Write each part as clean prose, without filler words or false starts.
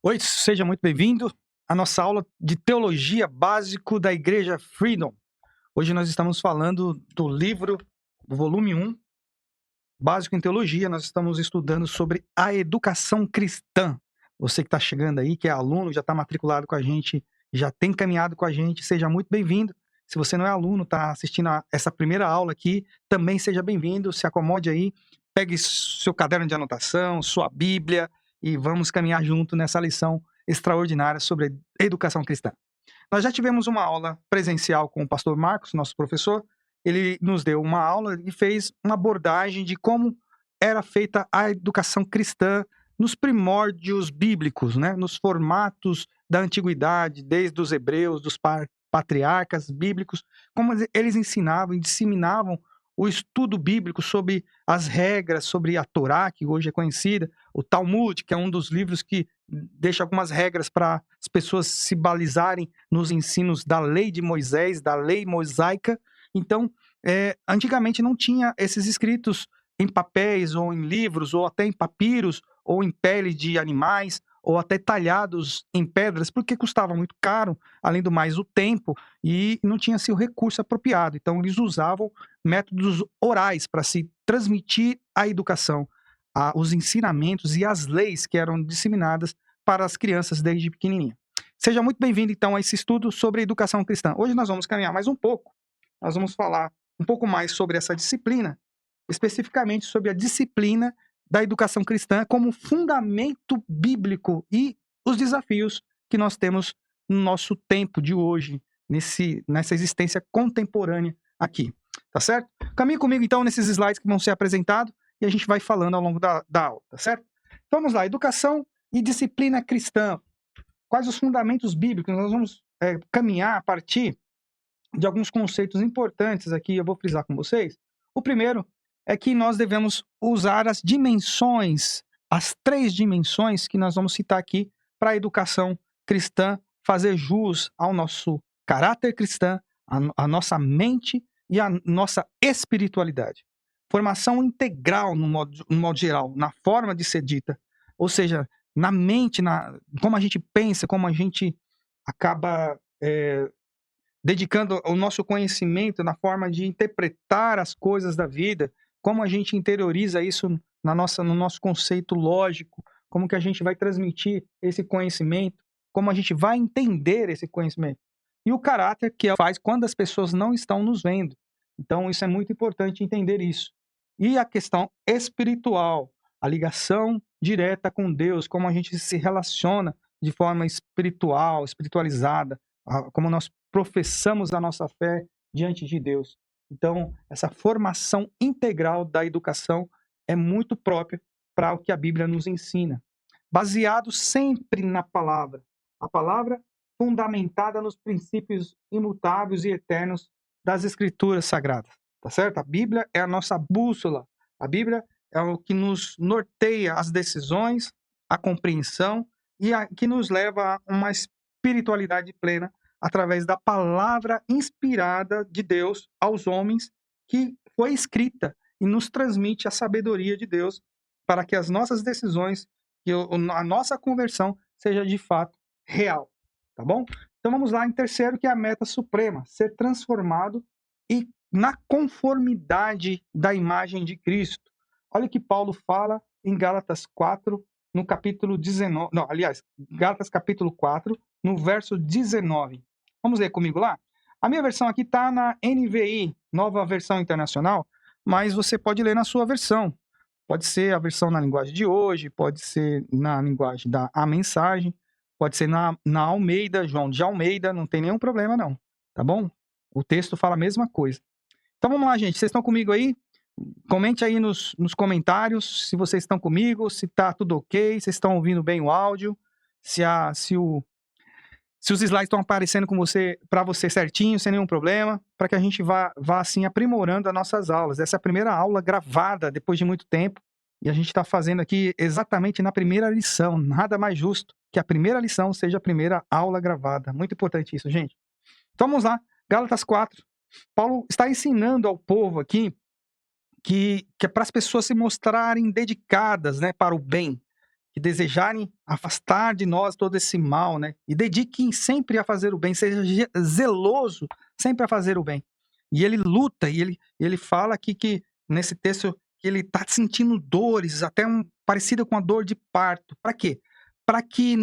Oi, seja muito bem-vindo à nossa aula de teologia básico da Igreja Freedom. Hoje nós estamos falando do livro, do volume 1, Básico em Teologia. Nós estamos estudando sobre a educação cristã. Você que está chegando aí, que é aluno, já está matriculado com a gente, já tem caminhado com a gente, seja muito bem-vindo. Se você não é aluno, está assistindo a essa primeira aula aqui, também seja bem-vindo, se acomode aí, pegue seu caderno de anotação, sua Bíblia, e vamos caminhar junto nessa lição extraordinária sobre educação cristã. Nós já tivemos uma aula presencial com o pastor Marcos, nosso professor. Ele nos deu uma aula e fez uma abordagem de como era feita a educação cristã nos primórdios bíblicos, né? Nos formatos da antiguidade, desde os hebreus, dos patriarcas bíblicos, como eles ensinavam e disseminavam o estudo bíblico sobre as regras, sobre a Torá, que hoje é conhecida, o Talmud, que é um dos livros que deixa algumas regras para as pessoas se balizarem nos ensinos da lei de Moisés, da lei mosaica. Então, antigamente não tinha esses escritos em papéis ou em livros, ou até em papiros, ou em pele de animais, ou até talhados em pedras, porque custava muito caro, além do mais o tempo, e não tinha-se o recurso apropriado. Então, eles usavam métodos orais para se transmitir a educação, os ensinamentos e as leis que eram disseminadas para as crianças desde pequenininha. Seja muito bem-vindo, então, a esse estudo sobre educação cristã. Hoje nós vamos caminhar mais um pouco. Nós vamos falar um pouco mais sobre essa disciplina, especificamente sobre a disciplina da educação cristã como fundamento bíblico e os desafios que nós temos no nosso tempo de hoje, nessa existência contemporânea aqui. Tá certo? Caminhe comigo, então, nesses slides que vão ser apresentados e a gente vai falando ao longo da aula, tá certo? Então, vamos lá, educação e disciplina cristã. Quais os fundamentos bíblicos? Nós vamos caminhar a partir de alguns conceitos importantes aqui, eu vou frisar com vocês. O primeiro é que nós devemos usar as dimensões, as 3 dimensões que nós vamos citar aqui para a educação cristã fazer jus ao nosso caráter cristão, a nossa mente e a nossa espiritualidade. Formação integral, no modo geral, na forma de ser dita, ou seja, na mente, como a gente pensa, como a gente acaba dedicando o nosso conhecimento na forma de interpretar as coisas da vida, como a gente interioriza isso no nosso conceito lógico, como que a gente vai transmitir esse conhecimento, como a gente vai entender esse conhecimento. E o caráter que faz quando as pessoas não estão nos vendo. Então, isso é muito importante entender isso. E a questão espiritual, a ligação direta com Deus, como a gente se relaciona de forma espiritual, espiritualizada, como nós professamos a nossa fé diante de Deus. Então, essa formação integral da educação é muito própria para o que a Bíblia nos ensina. Baseado sempre na palavra. A palavra fundamentada nos princípios imutáveis e eternos das Escrituras Sagradas. Tá certo? A Bíblia é a nossa bússola. A Bíblia é o que nos norteia as decisões, a compreensão e que nos leva a uma espiritualidade plena através da palavra inspirada de Deus aos homens, que foi escrita e nos transmite a sabedoria de Deus para que as nossas decisões e a nossa conversão seja de fato real, tá bom? Então vamos lá em terceiro, que é a meta suprema, ser transformado e na conformidade da imagem de Cristo. Olha o que Paulo fala em Gálatas 4, no capítulo 19, não, aliás, Gálatas capítulo 4, no verso 19. Vamos ler comigo lá? A minha versão aqui está na NVI, Nova Versão Internacional, mas você pode ler na sua versão. Pode ser a versão na linguagem de hoje, pode ser na linguagem da A Mensagem, pode ser na Almeida, João de Almeida, não tem nenhum problema não, tá bom? O texto fala a mesma coisa. Então vamos lá, gente, vocês estão comigo aí? Comente aí nos comentários se vocês estão comigo, se está tudo ok, se estão ouvindo bem o áudio, se os slides estão aparecendo para você certinho, sem nenhum problema, para que a gente vá assim aprimorando as nossas aulas. Essa é a primeira aula gravada depois de muito tempo, e a gente está fazendo aqui exatamente na primeira lição. Nada mais justo que a primeira lição seja a primeira aula gravada. Muito importante isso, gente. Então vamos lá, Gálatas 4. Paulo está ensinando ao povo aqui que é para as pessoas se mostrarem dedicadas, né, para o bem. que desejarem afastar de nós todo esse mal, né? E dediquem sempre a fazer o bem, seja zeloso sempre a fazer o bem. E ele luta, e ele fala aqui que, nesse texto, que ele está sentindo dores, até parecida com a dor de parto. Para quê? Para que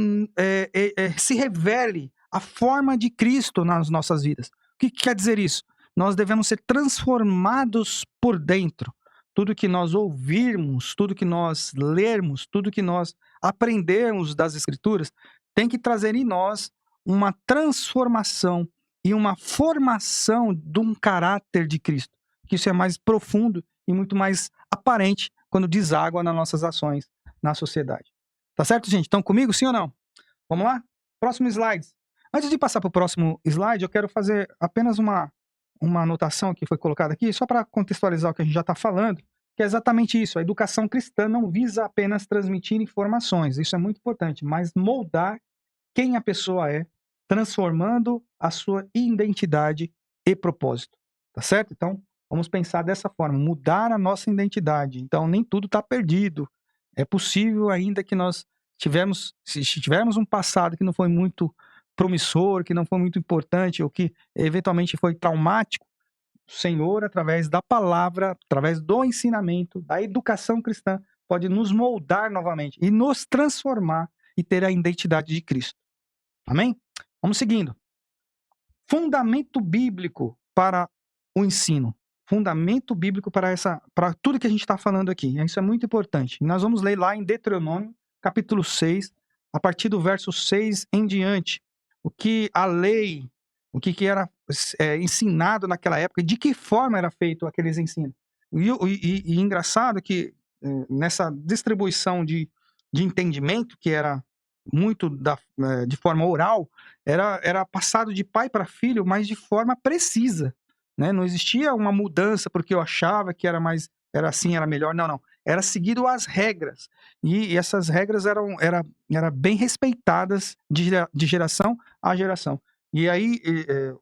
se revele a forma de Cristo nas nossas vidas. O que quer dizer isso? Nós devemos ser transformados por dentro. Tudo que nós ouvirmos, tudo que nós lermos, tudo que nós aprendermos das Escrituras, tem que trazer em nós uma transformação e uma formação de um caráter de Cristo. Que isso é mais profundo e muito mais aparente quando deságua nas nossas ações na sociedade. Tá certo, gente? Estão comigo, sim ou não? Vamos lá? Próximo slide. Antes de passar para o próximo slide, eu quero fazer apenas uma anotação que foi colocada aqui, só para contextualizar o que a gente já está falando, que é exatamente isso. A educação cristã não visa apenas transmitir informações, isso é muito importante, mas moldar quem a pessoa é, transformando a sua identidade e propósito. Tá certo? Então, vamos pensar dessa forma, mudar a nossa identidade. Então, nem tudo está perdido. É possível ainda que se tivermos um passado que não foi muito promissor, que não foi muito importante, ou que eventualmente foi traumático, o Senhor, através da palavra, através do ensinamento, da educação cristã, pode nos moldar novamente e nos transformar e ter a identidade de Cristo. Amém? Vamos seguindo. Fundamento bíblico para o ensino. Fundamento bíblico para tudo que a gente está falando aqui. Isso é muito importante. Nós vamos ler lá em Deuteronômio, capítulo 6, a partir do verso 6 em diante. O que a lei, o que era ensinado naquela época, de que forma era feito aqueles ensinos. E engraçado que nessa distribuição de entendimento, que era muito de forma oral, era passado de pai para filho, mas de forma precisa. Né? Não existia uma mudança porque eu achava que era assim, era melhor. Não. Era seguido as regras. E essas regras eram bem respeitadas de geração a geração. E aí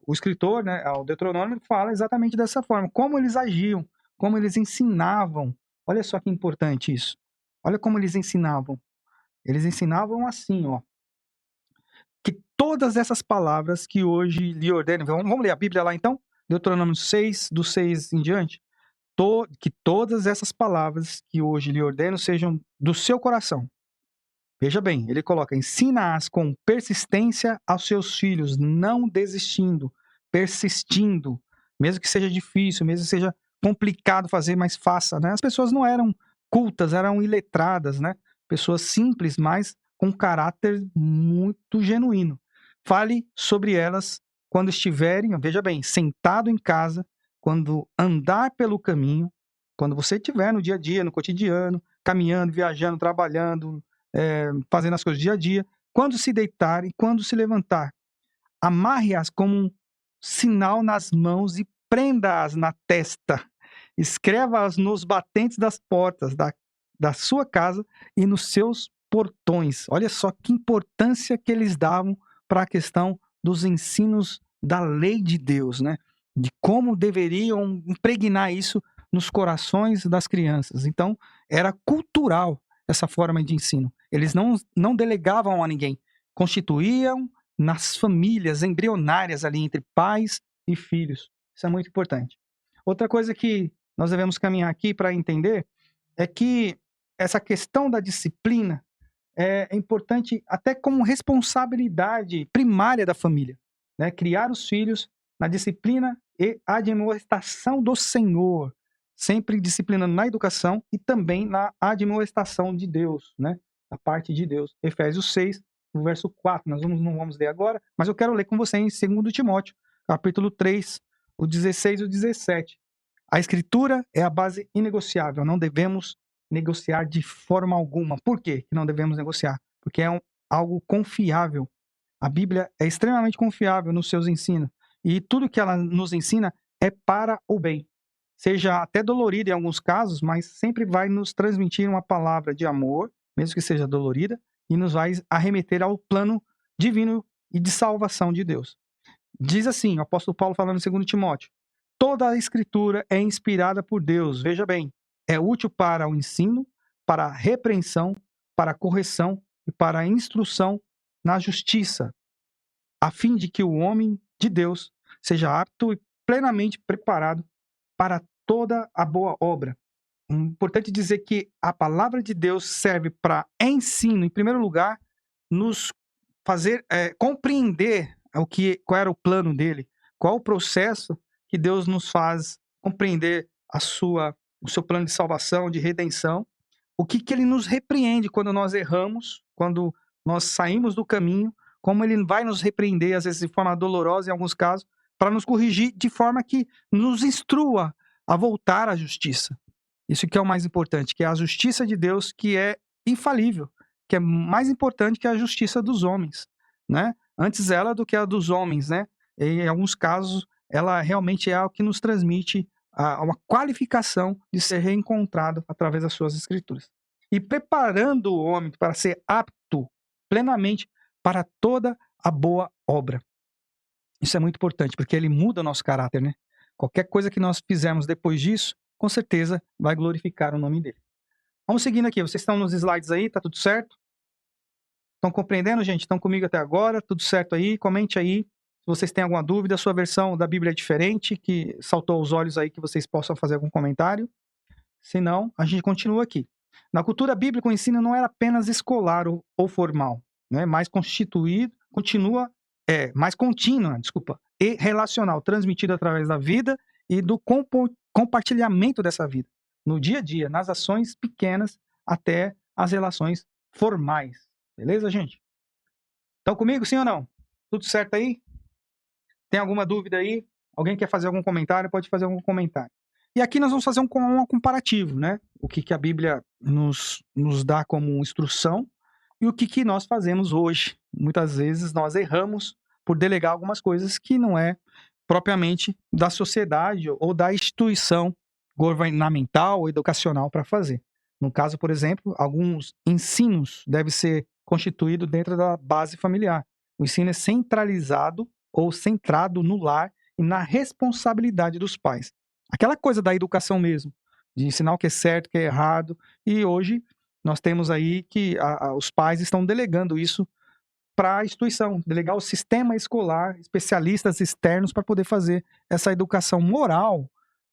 o escritor, né, o Deuteronômio, fala exatamente dessa forma. Como eles agiam, como eles ensinavam. Olha só que importante isso. Olha como eles ensinavam. Eles ensinavam assim, ó. Que todas essas palavras que hoje lhe ordeno... Vamos ler a Bíblia lá então? Deuteronômio 6, do 6 em diante. Que todas essas palavras que hoje lhe ordeno sejam do seu coração. Veja bem, ele coloca: ensina-as com persistência aos seus filhos, não desistindo, persistindo, mesmo que seja difícil, mesmo que seja complicado fazer, mas faça, né? As pessoas não eram cultas, eram iletradas, né? Pessoas simples, mas com caráter muito genuíno. Fale sobre elas quando estiverem, veja bem, sentado em casa, quando andar pelo caminho, quando você estiver no dia a dia, no cotidiano, caminhando, viajando, trabalhando, fazendo as coisas do dia a dia, quando se deitar e quando se levantar. Amarre-as como um sinal nas mãos e prenda-as na testa. Escreva-as nos batentes das portas da sua casa e nos seus portões. Olha só que importância que eles davam para a questão dos ensinos da lei de Deus, né? De como deveriam impregnar isso nos corações das crianças. Então, era cultural essa forma de ensino. Eles não delegavam a ninguém. Constituíam nas famílias embrionárias ali entre pais e filhos. Isso é muito importante. Outra coisa que nós devemos caminhar aqui para entender é que essa questão da disciplina é importante até como responsabilidade primária da família, né? Criar os filhos na disciplina e admoestação do Senhor, sempre disciplinando na educação e também na admoestação de Deus, né? Da parte de Deus. Efésios 6, no verso 4, nós não vamos ler agora, mas eu quero ler com você em 2 Timóteo, capítulo 3, o 16 e o 17. A Escritura é a base inegociável, não devemos negociar de forma alguma. Por quê que não devemos negociar? Porque é algo confiável. A Bíblia é extremamente confiável nos seus ensinos. E tudo que ela nos ensina é para o bem. Seja até dolorida em alguns casos, mas sempre vai nos transmitir uma palavra de amor, mesmo que seja dolorida, e nos vai arremeter ao plano divino e de salvação de Deus. Diz assim, o apóstolo Paulo falando em 2 Timóteo: toda a Escritura é inspirada por Deus, veja bem, é útil para o ensino, para a repreensão, para a correção e para a instrução na justiça, a fim de que o homem de Deus seja apto e plenamente preparado para toda a boa obra. Importante dizer que a palavra de Deus serve para ensino, em primeiro lugar, nos fazer compreender qual era o plano dele, qual o processo que Deus nos faz compreender o seu plano de salvação, de redenção, o que ele nos repreende quando nós erramos, quando nós saímos do caminho, como ele vai nos repreender, às vezes de forma dolorosa em alguns casos, para nos corrigir de forma que nos instrua a voltar à justiça. Isso que é o mais importante, que é a justiça de Deus, que é infalível, que é mais importante que a justiça dos homens, né? Antes ela do que a dos homens, né? E, em alguns casos, ela realmente é o que nos transmite uma qualificação de ser reencontrado através das suas escrituras. E preparando o homem para ser apto plenamente para toda a boa obra. Isso é muito importante, porque ele muda o nosso caráter, né? Qualquer coisa que nós fizermos depois disso, com certeza vai glorificar o nome dele. Vamos seguindo aqui. Vocês estão nos slides aí? Tá tudo certo? Estão compreendendo, gente? Estão comigo até agora? Tudo certo aí? Comente aí. Se vocês têm alguma dúvida, a sua versão da Bíblia é diferente, que saltou aos olhos aí, que vocês possam fazer algum comentário. Se não, a gente continua aqui. Na cultura bíblica, o ensino não era apenas escolar ou formal, né? Mais mais contínua, e relacional, transmitida através da vida e do compartilhamento dessa vida, no dia a dia, nas ações pequenas até as relações formais. Beleza, gente? Estão comigo, sim ou não? Tudo certo aí? Tem alguma dúvida aí? Alguém quer fazer algum comentário? Pode fazer algum comentário. E aqui nós vamos fazer um comparativo, né? O que a Bíblia nos dá como instrução e o que nós fazemos hoje. Muitas vezes nós erramos por delegar algumas coisas que não é propriamente da sociedade ou da instituição governamental ou educacional para fazer. No caso, por exemplo, alguns ensinos devem ser constituídos dentro da base familiar. O ensino é centralizado ou centrado no lar e na responsabilidade dos pais. Aquela coisa da educação mesmo, de ensinar o que é certo, o que é errado. E hoje nós temos aí que os pais estão delegando isso para a instituição, delegar o sistema escolar, especialistas externos para poder fazer essa educação moral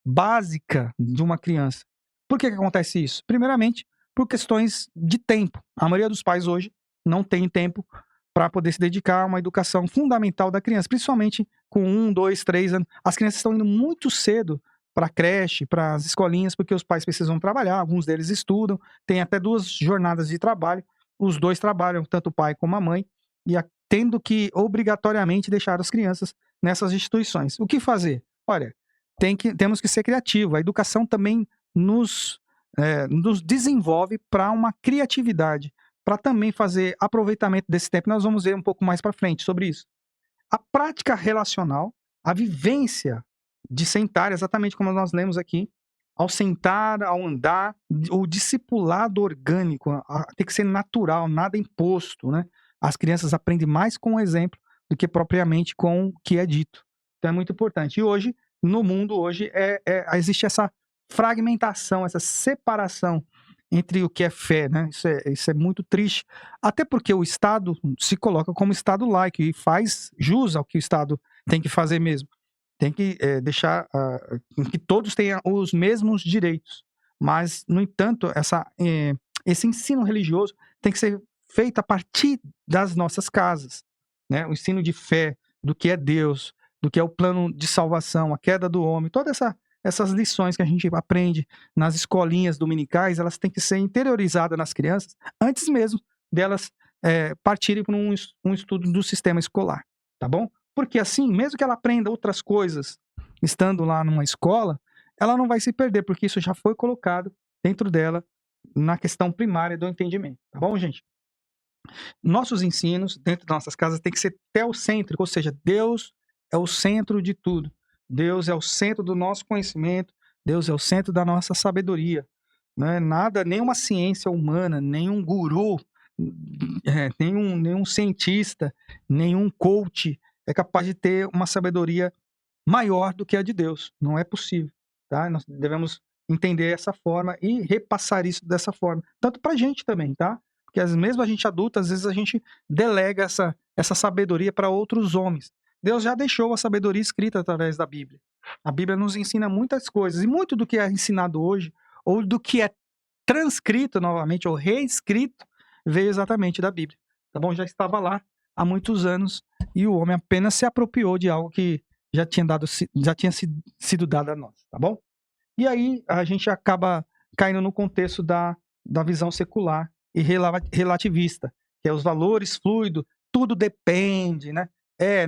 básica de uma criança. Por que acontece isso? Primeiramente, por questões de tempo. A maioria dos pais hoje não tem tempo para poder se dedicar a uma educação fundamental da criança, principalmente com 1, 2, 3 anos. As crianças estão indo muito cedo para a creche, para as escolinhas, porque os pais precisam trabalhar, alguns deles estudam, tem até 2 jornadas de trabalho, os 2 trabalham, tanto o pai como a mãe, e tendo que obrigatoriamente deixar as crianças nessas instituições. O que fazer? Olha, temos que ser criativos. A educação também nos desenvolve para uma criatividade, para também fazer aproveitamento desse tempo. Nós vamos ver um pouco mais para frente sobre isso. A prática relacional, a vivência de sentar, exatamente como nós lemos aqui, ao sentar, ao andar, o discipulado orgânico, tem que ser natural, nada imposto, né? As crianças aprendem mais com o exemplo do que propriamente com o que é dito. Então é muito importante. E hoje, no mundo, existe essa fragmentação, essa separação entre o que é fé, né? Isso é muito triste. Até porque o Estado se coloca como Estado laico e faz jus ao que o Estado tem que fazer mesmo. Tem que deixar que todos tenham os mesmos direitos. Mas, no entanto, esse ensino religioso tem que ser feito a partir das nossas casas, né? O ensino de fé, do que é Deus, do que é o plano de salvação, a queda do homem, todas essas lições que a gente aprende nas escolinhas dominicais, elas têm que ser interiorizadas nas crianças antes mesmo delas partirem para um estudo do sistema escolar, tá bom? Porque assim, mesmo que ela aprenda outras coisas estando lá numa escola, ela não vai se perder, porque isso já foi colocado dentro dela na questão primária do entendimento, tá bom, gente? Nossos ensinos dentro das nossas casas tem que ser teocêntrico, ou seja, Deus é o centro de tudo. Deus é o centro do nosso conhecimento, Deus é o centro da nossa sabedoria. Não é nada, nenhuma ciência humana, nenhum guru, nenhum cientista, nenhum coach é capaz de ter uma sabedoria maior do que a de Deus. Não é possível. Tá? Nós devemos entender essa forma e repassar isso dessa forma. Tanto para a gente também, tá? Porque mesmo a gente adulto, às vezes a gente delega essa sabedoria para outros homens. Deus já deixou a sabedoria escrita através da Bíblia. A Bíblia nos ensina muitas coisas, e muito do que é ensinado hoje, ou do que é transcrito novamente, ou reescrito, veio exatamente da Bíblia. Tá bom? Já estava lá há muitos anos, e o homem apenas se apropriou de algo que já tinha sido dado a nós, tá bom? E aí a gente acaba caindo no contexto da visão secular e relativista, que é os valores fluidos, tudo depende, né?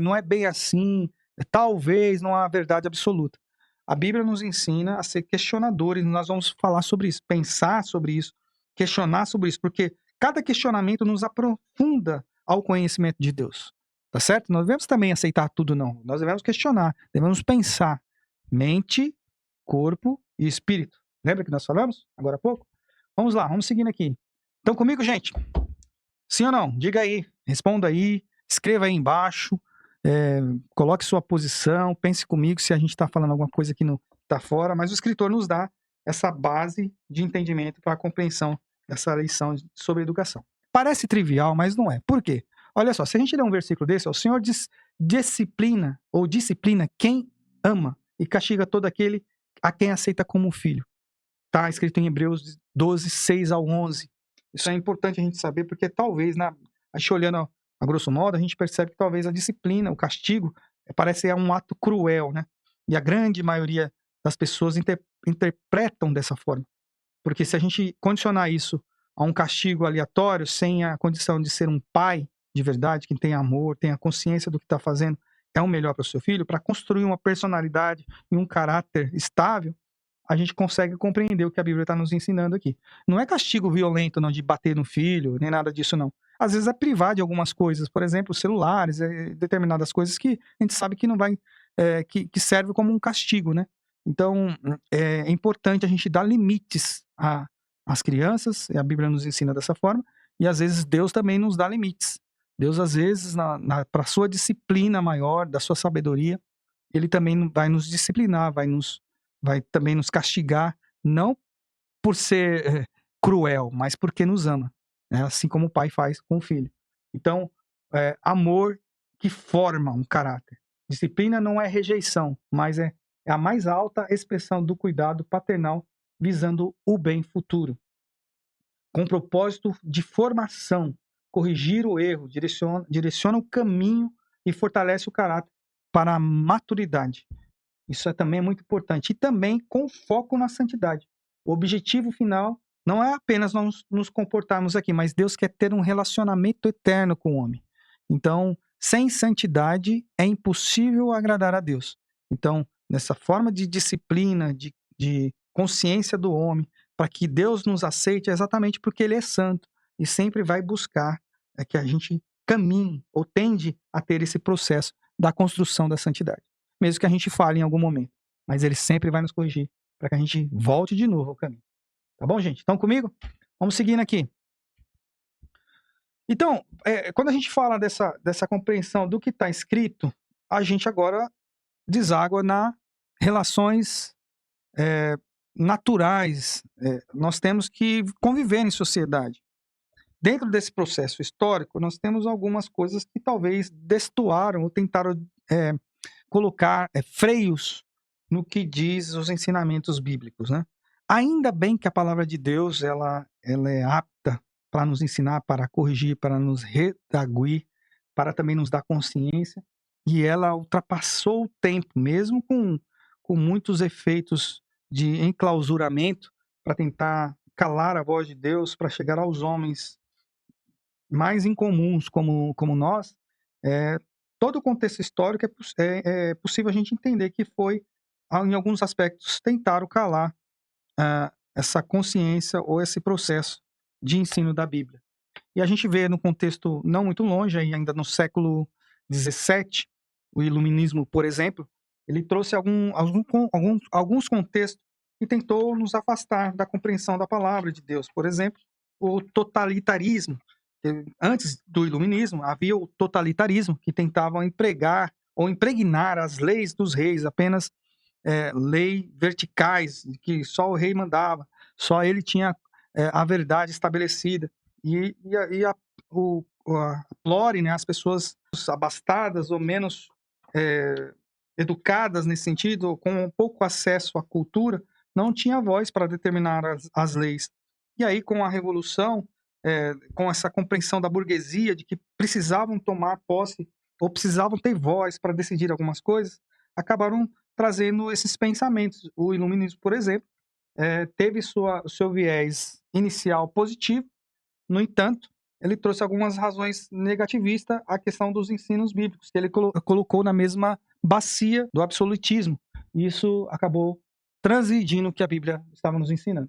Não é bem assim, talvez não há verdade absoluta. A Bíblia nos ensina a ser questionadores, nós vamos falar sobre isso, pensar sobre isso, questionar sobre isso, porque cada questionamento nos aprofunda ao conhecimento de Deus, tá certo? Nós devemos também aceitar tudo, não. Nós devemos questionar, devemos pensar. Mente, corpo e espírito. Lembra que nós falamos agora há pouco? Vamos lá, vamos seguindo aqui. Estão comigo, gente? Sim ou não? Diga aí, responda aí, escreva aí embaixo, coloque sua posição, pense comigo se a gente está falando alguma coisa que não está fora, mas o escritor nos dá essa base de entendimento para a compreensão dessa lição sobre educação. Parece trivial, mas não é. Por quê? Olha só, se a gente ler um versículo desse, o Senhor disciplina quem ama e castiga todo aquele a quem aceita como filho. Está escrito em Hebreus 12, 6 ao 11. Isso é importante a gente saber, porque talvez, a gente olhando a grosso modo, a gente percebe que talvez a disciplina, o castigo, parece um ato cruel, né? E a grande maioria das pessoas interpretam dessa forma. Porque se a gente condicionar isso a um castigo aleatório, sem a condição de ser um pai de verdade, que tem amor, tem a consciência do que está fazendo, é o melhor para o seu filho, para construir uma personalidade e um caráter estável, a gente consegue compreender o que a Bíblia está nos ensinando aqui. Não é castigo violento, não, de bater no filho, nem nada disso, não. Às vezes é privar de algumas coisas, por exemplo, celulares, determinadas coisas que a gente sabe que não vai, que serve como um castigo, né? Então, é importante a gente dar limites às crianças, e a Bíblia nos ensina dessa forma, e às vezes Deus também nos dá limites. Deus, às vezes, para a sua disciplina maior, da sua sabedoria, ele também vai nos disciplinar, vai também nos castigar, não por ser cruel, mas porque nos ama, né? Assim como o pai faz com o filho. Então, amor que forma um caráter. Disciplina não é rejeição, mas é a mais alta expressão do cuidado paternal visando o bem futuro. Com propósito de formação, corrigir o erro, direciona o caminho e fortalece o caráter para a maturidade. Isso também é muito importante. E também com foco na santidade. O objetivo final não é apenas nós nos comportarmos aqui, mas Deus quer ter um relacionamento eterno com o homem. Então, sem santidade é impossível agradar a Deus. Então, nessa forma de disciplina, de consciência do homem, para que Deus nos aceite, é exatamente porque Ele é santo e sempre vai buscar que a gente caminhe ou tende a ter esse processo da construção da santidade. Mesmo que a gente fale em algum momento. Mas Ele sempre vai nos corrigir para que a gente volte de novo ao caminho. Tá bom, gente? Estão comigo? Vamos seguindo aqui. Então, quando a gente fala dessa compreensão do que está escrito, a gente agora deságua nas relações naturais. Nós temos que conviver em sociedade. Dentro desse processo histórico, nós temos algumas coisas que talvez destoaram ou tentaram colocar freios no que diz os ensinamentos bíblicos, né? Ainda bem que a palavra de Deus ela é apta para nos ensinar, para corrigir, para nos redarguir, para também nos dar consciência, e ela ultrapassou o tempo, mesmo com muitos efeitos de enclausuramento, para tentar calar a voz de Deus, para chegar aos homens mais incomuns como nós. Todo o contexto histórico é possível a gente entender que foi, em alguns aspectos, tentaram calar essa consciência ou esse processo de ensino da Bíblia. E a gente vê no contexto não muito longe, ainda no século XVII, o iluminismo, por exemplo, ele trouxe alguns contextos que tentou nos afastar da compreensão da palavra de Deus. Por exemplo, o totalitarismo. Antes do iluminismo, havia o totalitarismo, que tentava empregar ou impregnar as leis dos reis, apenas leis verticais, que só o rei mandava, só ele tinha a verdade estabelecida. A plore, né, as pessoas abastadas ou menos educadas nesse sentido, com pouco acesso à cultura, não tinha voz para determinar as leis. E aí, com a Revolução, com essa compreensão da burguesia de que precisavam tomar posse ou precisavam ter voz para decidir algumas coisas, acabaram trazendo esses pensamentos. O Iluminismo, por exemplo, teve o seu viés inicial positivo, no entanto, ele trouxe algumas razões negativistas à questão dos ensinos bíblicos, que ele colocou na mesma bacia do absolutismo. E isso acabou transgredindo o que a Bíblia estava nos ensinando.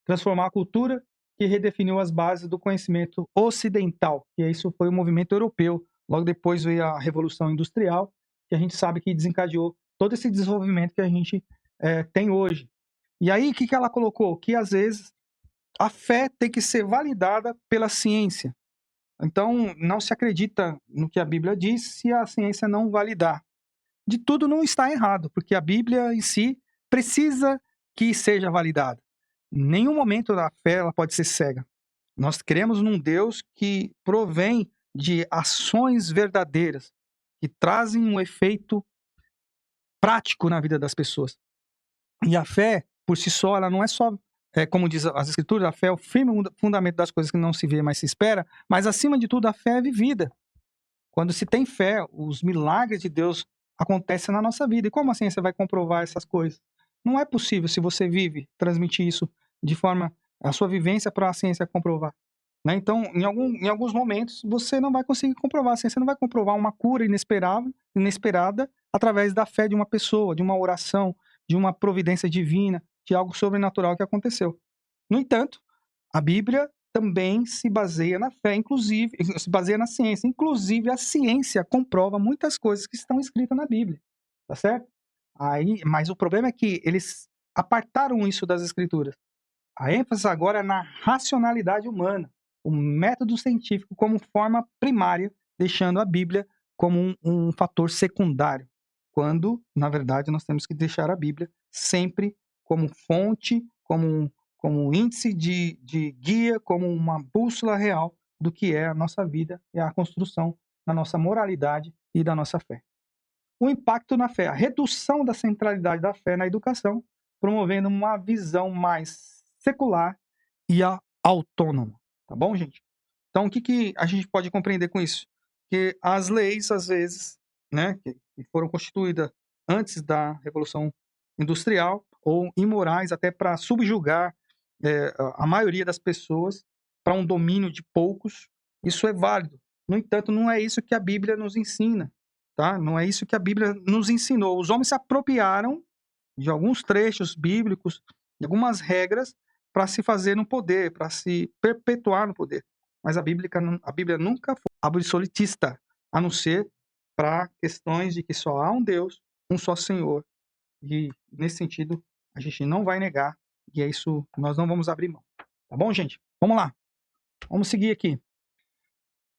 Transformar a cultura que redefiniu as bases do conhecimento ocidental. E isso foi o movimento europeu. Logo depois veio a Revolução Industrial, que a gente sabe que desencadeou todo esse desenvolvimento que a gente tem hoje. E aí, o que ela colocou? Que, às vezes, a fé tem que ser validada pela ciência. Então, não se acredita no que a Bíblia diz se a ciência não validar. De tudo não está errado, porque a Bíblia em si precisa que seja validada. Em nenhum momento a fé ela pode ser cega. Nós cremos num Deus que provém de ações verdadeiras, que trazem um efeito prático na vida das pessoas. E a fé, por si só, ela não é só, como diz as Escrituras, a fé é o firme fundamento das coisas que não se vê, mas se espera, mas acima de tudo a fé é vivida. Quando se tem fé, os milagres de Deus acontecem na nossa vida. E como a ciência vai comprovar essas coisas? Não é possível, se você vive, transmitir isso de forma, a sua vivência para a ciência comprovar. Né? Então, em alguns momentos, você não vai conseguir comprovar. A ciência não vai comprovar uma cura inesperada através da fé de uma pessoa, de uma oração, de uma providência divina, de algo sobrenatural que aconteceu. No entanto, a Bíblia também se baseia na fé, inclusive, se baseia na ciência. Inclusive, a ciência comprova muitas coisas que estão escritas na Bíblia, tá certo? Mas o problema é que eles apartaram isso das Escrituras. A ênfase agora é na racionalidade humana, o método científico como forma primária, deixando a Bíblia como um fator secundário, quando, na verdade, nós temos que deixar a Bíblia sempre como fonte, como índice de guia, como uma bússola real do que é a nossa vida e a construção da nossa moralidade e da nossa fé. O impacto na fé, a redução da centralidade da fé na educação, promovendo uma visão mais secular e autônoma. Tá bom, gente? Então, o que a gente pode compreender com isso? Que as leis, às vezes, né, que foram constituídas antes da Revolução Industrial, ou imorais até para subjugar a maioria das pessoas para um domínio de poucos, isso é válido. No entanto, não é isso que a Bíblia nos ensina. Tá? Não é isso que a Bíblia nos ensinou. Os homens se apropriaram de alguns trechos bíblicos, de algumas regras, para se fazer no poder, para se perpetuar no poder. Mas a Bíblia nunca foi absolutista, a não ser para questões de que só há um Deus, um só Senhor. E, nesse sentido, a gente não vai negar, e é isso que nós não vamos abrir mão. Tá bom, gente? Vamos lá. Vamos seguir aqui.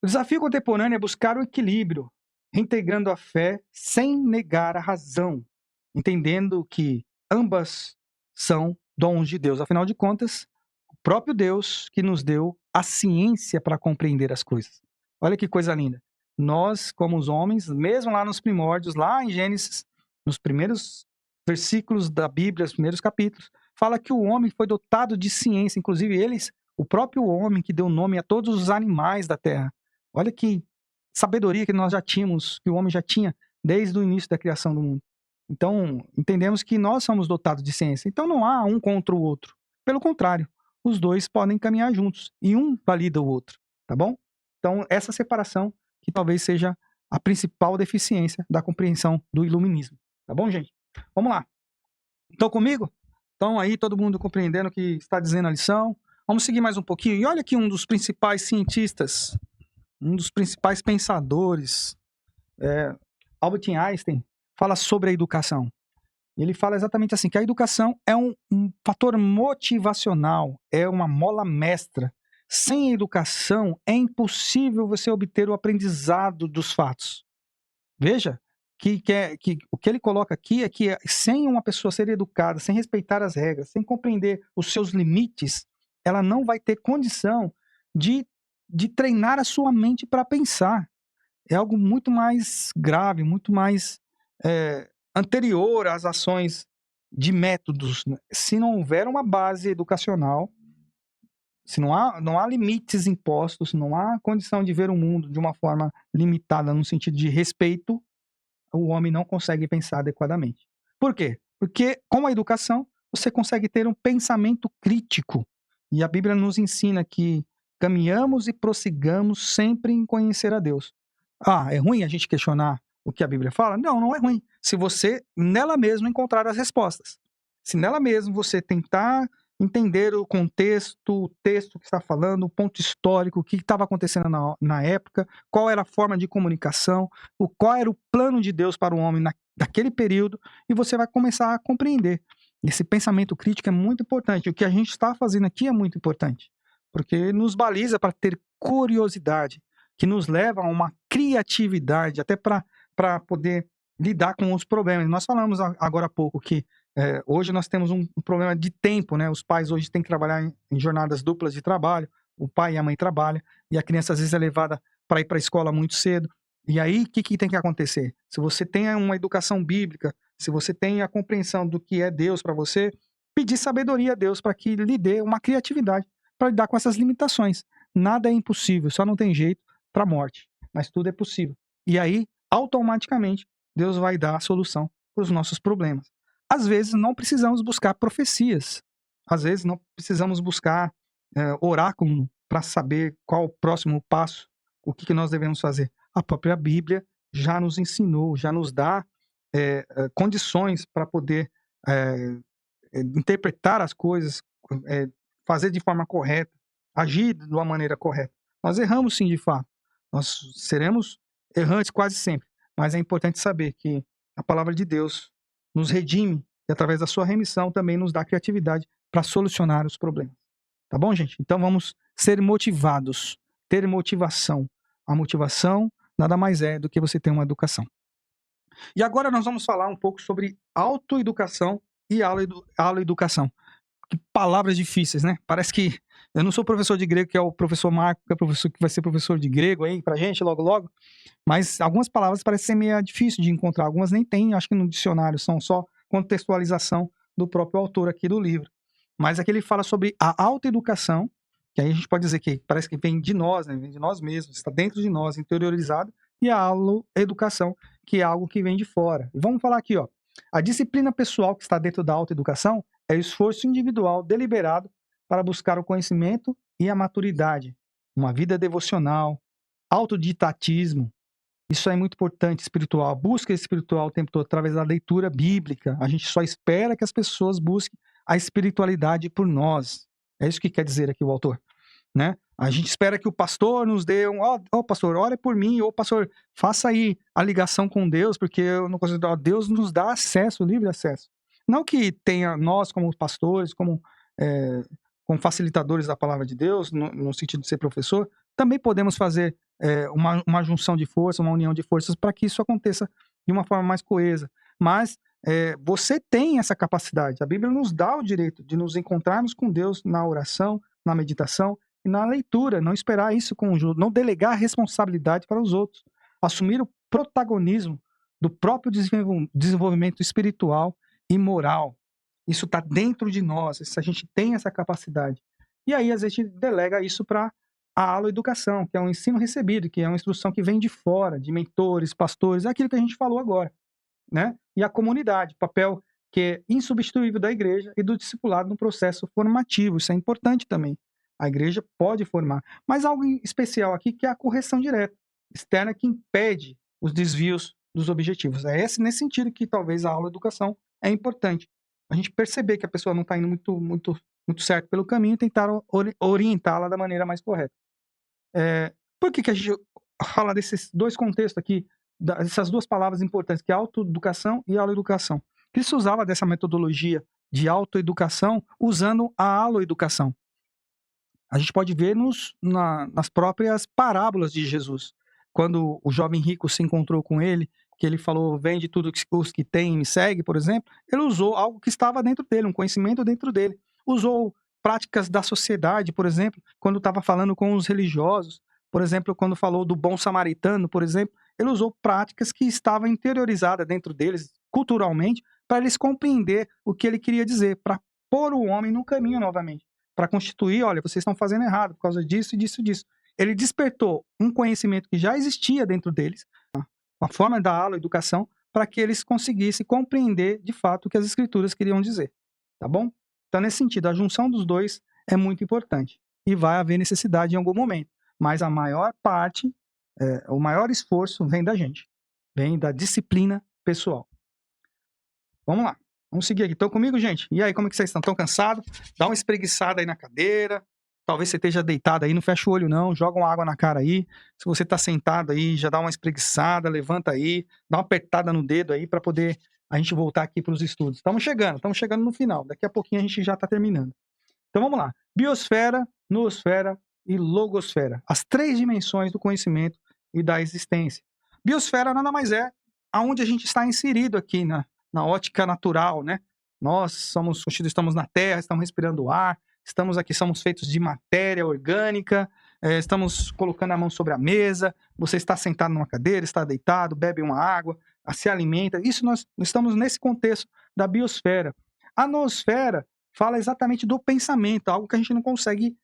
O desafio contemporâneo é buscar o equilíbrio, reintegrando a fé sem negar a razão, entendendo que ambas são dons de Deus. Afinal de contas, o próprio Deus que nos deu a ciência para compreender as coisas. Olha que coisa linda. Nós, como os homens, mesmo lá nos primórdios, lá em Gênesis, nos primeiros versículos da Bíblia, os primeiros capítulos, fala que o homem foi dotado de ciência, inclusive o próprio homem que deu nome a todos os animais da terra. Olha que sabedoria que nós já tínhamos, que o homem já tinha desde o início da criação do mundo. Então, entendemos que nós somos dotados de ciência. Então, não há um contra o outro. Pelo contrário, os dois podem caminhar juntos e um valida o outro, tá bom? Então, essa separação que talvez seja a principal deficiência da compreensão do iluminismo. Tá bom, gente? Vamos lá. Estão comigo? Então, aí, todo mundo compreendendo o que está dizendo a lição. Vamos seguir mais um pouquinho. E olha aqui um dos principais cientistas, um dos principais pensadores, Albert Einstein, fala sobre a educação. Ele fala exatamente assim, que a educação é um fator motivacional, é uma mola mestra. Sem educação, é impossível você obter o aprendizado dos fatos. Veja, o que ele coloca aqui é que sem uma pessoa ser educada, sem respeitar as regras, sem compreender os seus limites, ela não vai ter condição de, de treinar a sua mente para pensar. É algo muito mais grave, muito mais anterior às ações de métodos, né? Se não houver uma base educacional, se não há limites impostos, se não há condição de ver o mundo de uma forma limitada no sentido de respeito, o homem não consegue pensar adequadamente. Por quê? Porque com a educação você consegue ter um pensamento crítico. E a Bíblia nos ensina que caminhamos e prossigamos sempre em conhecer a Deus. Ah, é ruim a gente questionar o que a Bíblia fala? Não, não é ruim. Se você nela mesma encontrar as respostas. Se nela mesma você tentar entender o contexto, o texto que está falando, o ponto histórico, o que estava acontecendo na época, qual era a forma de comunicação, qual era o plano de Deus para o homem naquele período, e você vai começar a compreender. Esse pensamento crítico é muito importante. O que a gente está fazendo aqui é muito importante, porque nos baliza para ter curiosidade, que nos leva a uma criatividade, até para poder lidar com os problemas. Nós falamos agora há pouco que hoje nós temos um problema de tempo, né? Os pais hoje têm que trabalhar em jornadas duplas de trabalho, o pai e a mãe trabalham, e a criança às vezes é levada para ir para a escola muito cedo. E aí, o que tem que acontecer? Se você tem uma educação bíblica, se você tem a compreensão do que é Deus para você, pedir sabedoria a Deus para que lhe dê uma criatividade para lidar com essas limitações. Nada é impossível, só não tem jeito para a morte, mas tudo é possível. E aí, automaticamente, Deus vai dar a solução para os nossos problemas. Às vezes, não precisamos buscar profecias. Às vezes, não precisamos buscar oráculo para saber qual o próximo passo, o que nós devemos fazer. A própria Bíblia já nos ensinou, já nos dá condições para poder interpretar as coisas, fazer de forma correta, agir de uma maneira correta. Nós erramos sim, de fato. Nós seremos errantes quase sempre, mas é importante saber que a palavra de Deus nos redime e através da sua remissão também nos dá criatividade para solucionar os problemas. Tá bom, gente? Então vamos ser motivados, ter motivação. A motivação nada mais é do que você ter uma educação. E agora nós vamos falar um pouco sobre autoeducação e aloeducação. Que palavras difíceis, né? Parece que eu não sou professor de grego, que é o professor Marco, que é o professor que vai ser professor de grego aí pra gente logo logo, mas algumas palavras parecem ser meio difícil de encontrar, algumas nem tem, acho que no dicionário, são só contextualização do próprio autor aqui do livro. Mas aqui ele fala sobre a autoeducação, que aí a gente pode dizer que parece que vem de nós, né? Vem de nós mesmos, está dentro de nós, interiorizado, e a aloeducação, que é algo que vem de fora. E vamos falar aqui, ó. A disciplina pessoal que está dentro da autoeducação é o esforço individual deliberado para buscar o conhecimento e a maturidade, uma vida devocional, autodidatismo. Isso é muito importante, espiritual. A busca espiritual o tempo todo através da leitura bíblica. A gente só espera que as pessoas busquem a espiritualidade por nós. É isso que quer dizer aqui o autor, né? A gente espera que o pastor nos dê pastor, ore por mim, ou pastor, faça aí a ligação com Deus, porque eu não consigo. Deus nos dá acesso, livre acesso. Não que tenha nós, como pastores, como facilitadores da palavra de Deus, no sentido de ser professor, também podemos fazer uma junção de forças, uma união de forças para que isso aconteça de uma forma mais coesa. Mas você tem essa capacidade. A Bíblia nos dá o direito de nos encontrarmos com Deus na oração, na meditação e na leitura. Não esperar isso conjunto, não delegar a responsabilidade para os outros. Assumir o protagonismo do próprio desenvolvimento espiritual e moral. Isso está dentro de nós, a gente tem essa capacidade. E aí a gente delega isso para a aloeducação, que é um ensino recebido, que é uma instrução que vem de fora, de mentores, pastores, aquilo que a gente falou agora, né? E a comunidade, papel que é insubstituível da igreja e do discipulado no processo formativo, isso é importante também. A igreja pode formar, mas algo especial aqui que é a correção direta, externa, que impede os desvios dos objetivos. É nesse sentido que talvez a aloeducação é importante. A gente perceber que a pessoa não está indo muito certo pelo caminho e tentar orientá-la da maneira mais correta. Por que a gente fala desses dois contextos aqui, dessas duas palavras importantes, que é autoeducação e aloeducação? Cristo usava dessa metodologia de autoeducação usando a aloeducação. A gente pode ver nas próprias parábolas de Jesus. Quando o jovem rico se encontrou com ele, que ele falou, vende tudo os que tem e me segue, por exemplo, ele usou algo que estava dentro dele, um conhecimento dentro dele. Usou práticas da sociedade, por exemplo, quando estava falando com os religiosos, por exemplo, quando falou do bom samaritano, por exemplo, ele usou práticas que estavam interiorizadas dentro deles, culturalmente, para eles compreender o que ele queria dizer, para pôr o homem no caminho novamente, para constituir, olha, vocês estão fazendo errado por causa disso e disso e disso. Ele despertou um conhecimento que já existia dentro deles, a forma da aula, a educação, para que eles conseguissem compreender de fato o que as escrituras queriam dizer, tá bom? Então, nesse sentido, a junção dos dois é muito importante e vai haver necessidade em algum momento, mas a maior parte, o maior esforço vem da gente, vem da disciplina pessoal. Vamos lá, vamos seguir aqui. Estão comigo, gente? E aí, como é que vocês estão? Estão cansados? Dá uma espreguiçada aí na cadeira. Talvez você esteja deitado aí, não fecha o olho não, joga uma água na cara aí. Se você está sentado aí, já dá uma espreguiçada, levanta aí, dá uma apertada no dedo aí para poder a gente voltar aqui para os estudos. Estamos chegando no final. Daqui a pouquinho a gente já está terminando. Então vamos lá. Biosfera, noosfera e logosfera. As 3 dimensões do conhecimento e da existência. Biosfera nada mais é aonde a gente está inserido aqui na ótica natural, né? Nós estamos na Terra, estamos respirando ar, estamos aqui, somos feitos de matéria orgânica, estamos colocando a mão sobre a mesa, você está sentado numa cadeira, está deitado, bebe uma água, se alimenta. Isso nós estamos nesse contexto da biosfera. A noosfera fala exatamente do pensamento, algo que a gente não consegue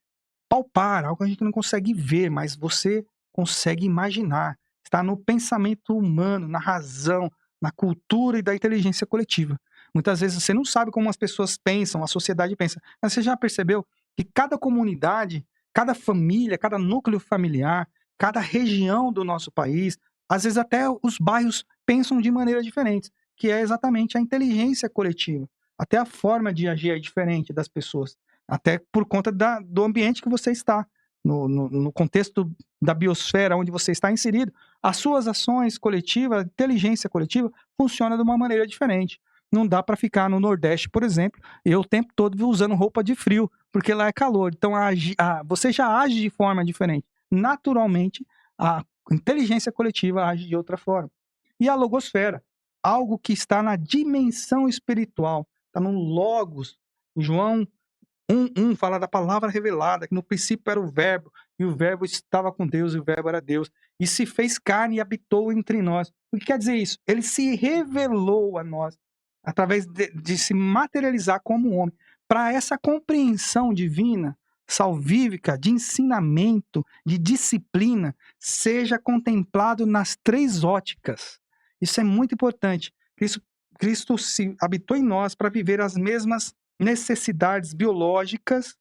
palpar, algo que a gente não consegue ver, mas você consegue imaginar. Está no pensamento humano, na razão, na cultura e da inteligência coletiva. Muitas vezes você não sabe como as pessoas pensam, a sociedade pensa, mas você já percebeu que cada comunidade, cada família, cada núcleo familiar, cada região do nosso país, às vezes até os bairros pensam de maneira diferente, que é exatamente a inteligência coletiva. Até a forma de agir é diferente das pessoas, até por conta do ambiente que você está, no contexto da biosfera onde você está inserido. As suas ações coletivas, a inteligência coletiva, funciona de uma maneira diferente. Não dá para ficar no Nordeste, por exemplo, eu o tempo todo usando roupa de frio, porque lá é calor. Então, você já age de forma diferente. Naturalmente, a inteligência coletiva age de outra forma. E a logosfera, algo que está na dimensão espiritual, está no Logos. João 1:1 fala da palavra revelada, que no princípio era o verbo, e o verbo estava com Deus, e o verbo era Deus, e se fez carne e habitou entre nós. O que quer dizer isso? Ele se revelou a nós, através de se materializar como homem, para essa compreensão divina, salvífica, de ensinamento, de disciplina, seja contemplado nas 3 óticas. Isso é muito importante. Cristo se habitou em nós para viver as mesmas necessidades biológicas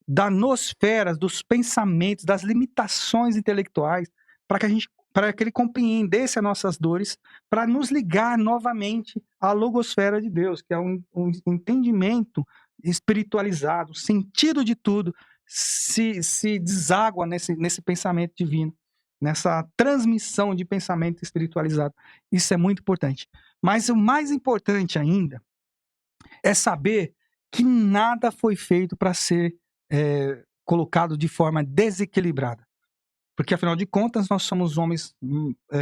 da nosfera, dos pensamentos, das limitações intelectuais, para que ele compreendesse as nossas dores, para nos ligar novamente à logosfera de Deus, que é um entendimento espiritualizado, o sentido de tudo se deságua nesse pensamento divino, nessa transmissão de pensamento espiritualizado. Isso é muito importante. Mas o mais importante ainda é saber que nada foi feito para ser colocado de forma desequilibrada. Porque, afinal de contas, nós somos homens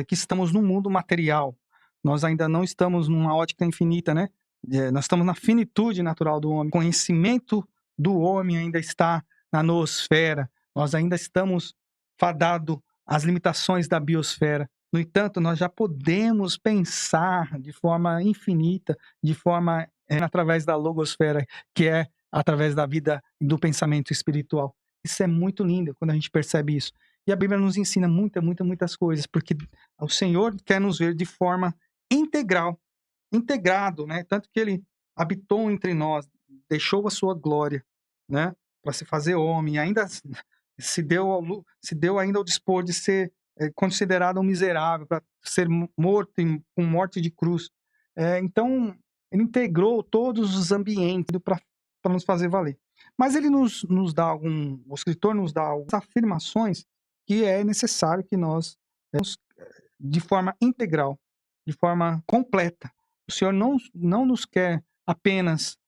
que estamos no mundo material. Nós ainda não estamos numa ótica infinita, né? Nós estamos na finitude natural do homem. O conhecimento do homem ainda está na noosfera. Nós ainda estamos fadados às limitações da biosfera. No entanto, nós já podemos pensar de forma infinita, de forma através da logosfera, que é através da vida do pensamento espiritual. Isso é muito lindo quando a gente percebe isso. E a Bíblia nos ensina muitas coisas, porque o Senhor quer nos ver de forma integral, integrado, né? Tanto que ele habitou entre nós, deixou a sua glória, né? Para se fazer homem, ainda se deu ainda ao dispor de ser considerado um miserável, para ser morto com morte de cruz. Então, ele integrou todos os ambientes para nos fazer valer. Mas ele nos dá o escritor nos dá algumas afirmações que é necessário que nós, de forma integral, de forma completa. O Senhor não nos quer apenas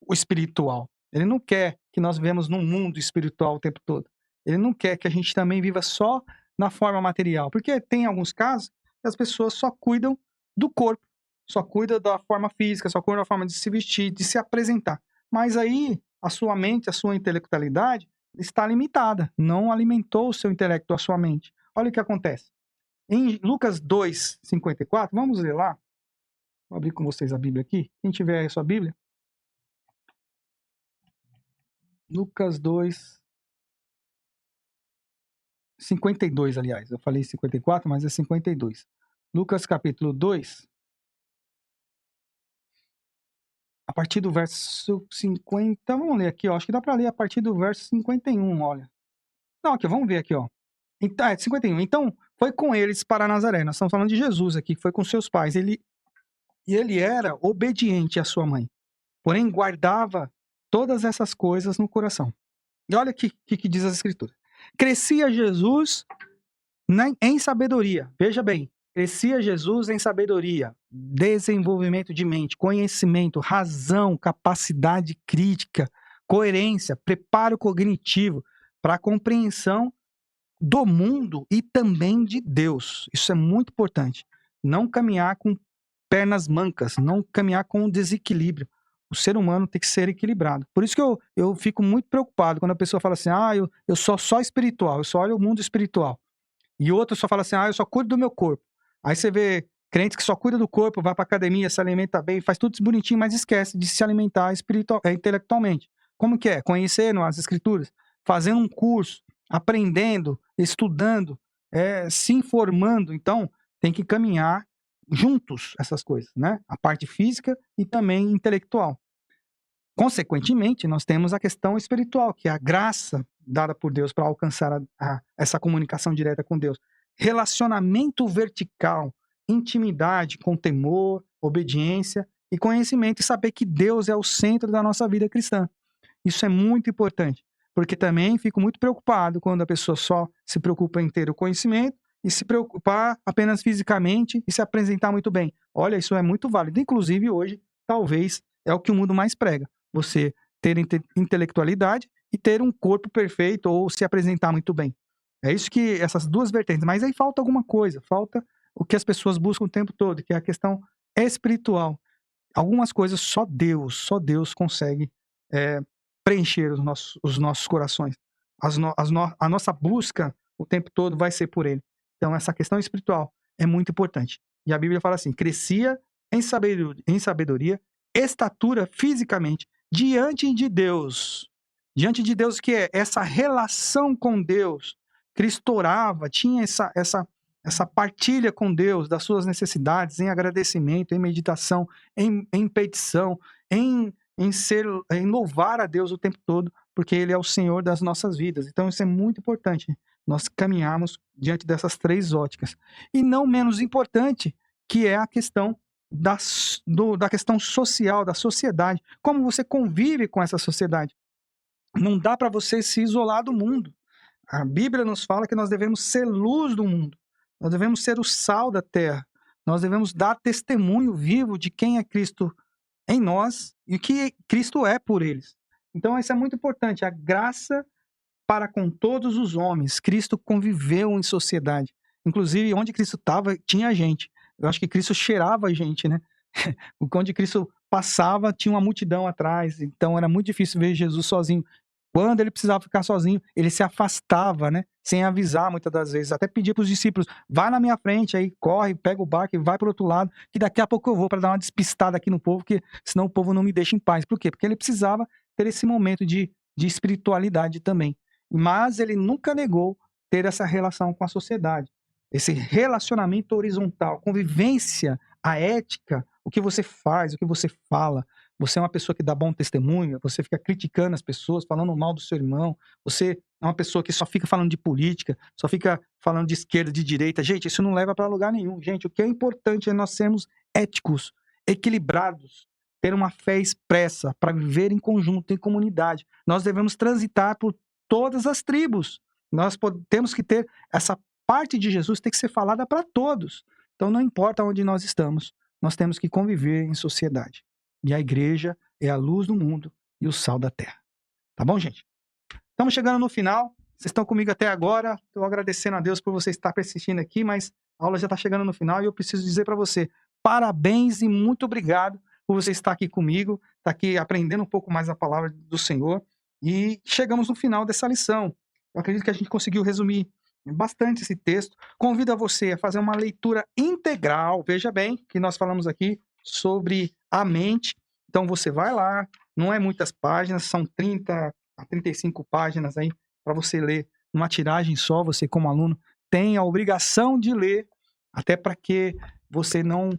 o espiritual. Ele não quer que nós vivamos num mundo espiritual o tempo todo. Ele não quer que a gente também viva só na forma material. Porque tem alguns casos que as pessoas só cuidam do corpo, só cuidam da forma física, só cuidam da forma de se vestir, de se apresentar. Mas aí a sua mente, a sua intelectualidade está limitada. Não alimentou o seu intelecto, a sua mente. Olha o que acontece. Em Lucas 2:54, vamos ler lá. Vou abrir com vocês a Bíblia aqui. Quem tiver aí a sua Bíblia. Lucas 2:52, aliás. Eu falei 54, mas é 52. Lucas capítulo 2, a partir do verso 50. Vamos ler aqui, ó. Acho que dá para ler a partir do verso 51, olha. Não, aqui, vamos ver aqui, ó. Então, 51. Então, foi com eles para Nazaré. Nós estamos falando de Jesus aqui, que foi com seus pais. Ele era obediente à sua mãe, porém guardava todas essas coisas no coração. E olha o que diz as Escrituras. Crescia Jesus em sabedoria. Veja bem, crescia Jesus em sabedoria, desenvolvimento de mente, conhecimento, razão, capacidade crítica, coerência, preparo cognitivo para a compreensão do mundo e também de Deus. Isso é muito importante. Não caminhar com pernas mancas, não caminhar com desequilíbrio. O ser humano tem que ser equilibrado. Por isso que eu fico muito preocupado quando a pessoa fala assim, eu sou só espiritual, eu só olho o mundo espiritual. E outro só fala assim, eu só cuido do meu corpo. Aí você vê crente que só cuida do corpo, vai para academia, se alimenta bem, faz tudo bonitinho, mas esquece de se alimentar intelectualmente. Como que é? Conhecendo as escrituras, fazendo um curso, aprendendo, estudando, se informando. Então, tem que caminhar juntos essas coisas, né? A parte física e também intelectual. Consequentemente, nós temos a questão espiritual, que é a graça dada por Deus para alcançar essa comunicação direta com Deus. Relacionamento vertical, intimidade com temor, obediência e conhecimento, e saber que Deus é o centro da nossa vida cristã. Isso é muito importante, porque também fico muito preocupado quando a pessoa só se preocupa em ter o conhecimento e se preocupar apenas fisicamente e se apresentar muito bem. Olha, isso é muito válido. Inclusive, hoje, talvez, é o que o mundo mais prega. Você ter intelectualidade e ter um corpo perfeito ou se apresentar muito bem. É isso que, essas duas vertentes. Mas aí falta alguma coisa, falta o que as pessoas buscam o tempo todo, que é a questão espiritual. Algumas coisas só Deus consegue preencher os nossos corações. A nossa busca o tempo todo vai ser por Ele. Então, essa questão espiritual é muito importante. E a Bíblia fala assim, crescia em sabedoria, estatura fisicamente, diante de Deus. Diante de Deus, que é essa relação com Deus. Cristo orava, tinha essa partilha com Deus das suas necessidades, em agradecimento, em meditação, em petição, em louvar a Deus o tempo todo, porque Ele é o Senhor das nossas vidas. Então isso é muito importante, nós caminharmos diante dessas três óticas. E não menos importante, que é a questão da questão social, da sociedade. Como você convive com essa sociedade. Não dá para você se isolar do mundo. A Bíblia nos fala que nós devemos ser luz do mundo. Nós devemos ser o sal da terra. Nós devemos dar testemunho vivo de quem é Cristo em nós e o que Cristo é por eles. Então, isso é muito importante. A graça para com todos os homens. Cristo conviveu em sociedade. Inclusive, onde Cristo estava, tinha gente. Eu acho que Cristo cheirava a gente, né? Onde Cristo passava, tinha uma multidão atrás. Então, era muito difícil ver Jesus sozinho. Quando ele precisava ficar sozinho, ele se afastava, né? Sem avisar muitas das vezes. Até pedia para os discípulos, vai na minha frente, aí corre, pega o barco e vai para o outro lado, que daqui a pouco eu vou para dar uma despistada aqui no povo, que senão o povo não me deixa em paz. Por quê? Porque ele precisava ter esse momento de espiritualidade também. Mas ele nunca negou ter essa relação com a sociedade. Esse relacionamento horizontal, convivência, a ética, o que você faz, o que você fala. Você é uma pessoa que dá bom testemunho, você fica criticando as pessoas, falando mal do seu irmão, você é uma pessoa que só fica falando de política, só fica falando de esquerda, de direita. Gente, isso não leva para lugar nenhum. Gente, o que é importante é nós sermos éticos, equilibrados, ter uma fé expressa para viver em conjunto, em comunidade. Nós devemos transitar por todas as tribos. Nós temos que ter essa parte de Jesus, tem que ser falada para todos. Então, não importa onde nós estamos, nós temos que conviver em sociedade. E a igreja é a luz do mundo e o sal da terra. Tá bom, gente? Estamos chegando no final. Vocês estão comigo até agora. Estou agradecendo a Deus por você estar persistindo aqui, mas a aula já está chegando no final e eu preciso dizer para você, parabéns e muito obrigado por você estar aqui comigo, estar aqui aprendendo um pouco mais a palavra do Senhor. E chegamos no final dessa lição. Eu acredito que a gente conseguiu resumir bastante esse texto. Convido a você a fazer uma leitura integral. Veja bem que nós falamos aqui sobre a mente. Então você vai lá, não é muitas páginas, são 30 a 35 páginas aí para você ler numa tiragem só. Você, como aluno, tem a obrigação de ler, até para que você não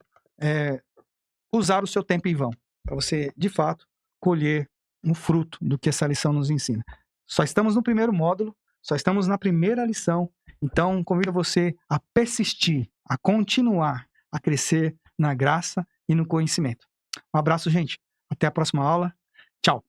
usar o seu tempo em vão, para você, de fato, colher um fruto do que essa lição nos ensina. Só estamos no primeiro módulo, só estamos na primeira lição, então convido você a persistir, a continuar, a crescer na graça e no conhecimento. Um abraço, gente. Até a próxima aula. Tchau.